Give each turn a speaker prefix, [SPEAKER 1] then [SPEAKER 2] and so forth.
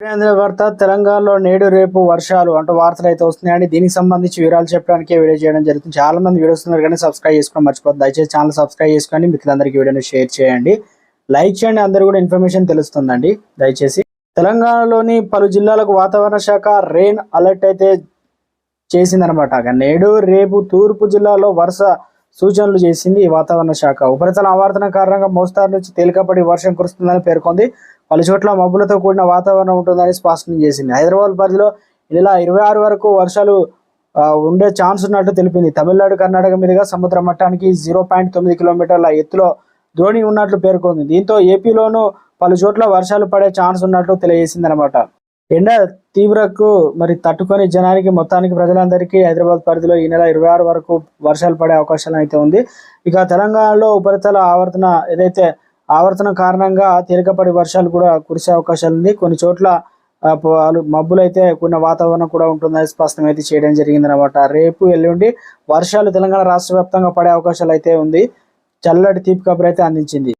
[SPEAKER 1] వార్త తెలంగాణలో నేడు రేపు వర్షాలు అంటూ వార్తలు అయితే వస్తున్నాయండి. దీనికి సంబంధించి వివరాలు చెప్పడానికి వీడియో చేయడం జరుగుతుంది. చాలా మంది వీడియోస్ ఉన్నారు కానీ సబ్స్క్రైబ్ చేసుకోవడం మర్చిపోద్దు. దయచేసి ఛానల్ సబ్స్క్రైబ్ చేసుకొని మిత్రులందరికీ వీడియోని షేర్ చేయండి, లైక్ చేయండి. అందరూ కూడా ఇన్ఫర్మేషన్ తెలుస్తుందండి. దయచేసి తెలంగాణలోని పలు జిల్లాలకు వాతావరణ శాఖ రెయిన్ అలర్ట్ అయితే చేసిందనమాట. నేడు రేపు తూర్పు జిల్లాలో వరుస సూచనలు చేసింది ఈ వాతావరణ శాఖ. ఉపరితల ఆవర్తన కారణంగా మోస్తారు నుంచి తేలికపడి వర్షం కురుస్తుందని పేర్కొంది. పలు చోట్ల మబ్బులతో కూడిన వాతావరణం ఉంటుందని స్పష్టం చేసింది. హైదరాబాద్ పరిధిలో ఈ నెల 26 వరకు వర్షాలు ఉండే ఛాన్స్ ఉన్నట్టు తెలిపింది. తమిళనాడు, కర్ణాటక మీదుగా సముద్ర మట్టానికి 0.9 కిలోమీటర్ల ఎత్తులో ద్రోణి ఉన్నట్లు పేర్కొంది. దీంతో ఏపీలోనూ పలు చోట్ల వర్షాలు పడే ఛాన్స్ ఉన్నట్లు తెలియజేసింది అనమాట. ఎండ తీవ్రకు తట్టుకొని జనానికి మొత్తానికి ప్రజలందరికీ హైదరాబాద్ పరిధిలో ఈ నెల 26 వరకు వర్షాలు పడే అవకాశాలు అయితే ఉంది. ఇక తెలంగాణలో ఉపరితల ఆవర్తనం కారణంగా తేలికపడి వర్షాలు కూడా కురిసే అవకాశాలు ఉంది. కొన్ని చోట్ల మబ్బులైతే కొన్ని వాతావరణం కూడా ఉంటుందని స్పష్టం అయితే చేయడం జరిగిందనమాట. రేపు ఎల్లుండి వర్షాలు తెలంగాణ రాష్ట్ర వ్యాప్తంగా పడే అవకాశాలు అయితే ఉంది. చల్లటి తీపి కబురు అయితే అందించింది.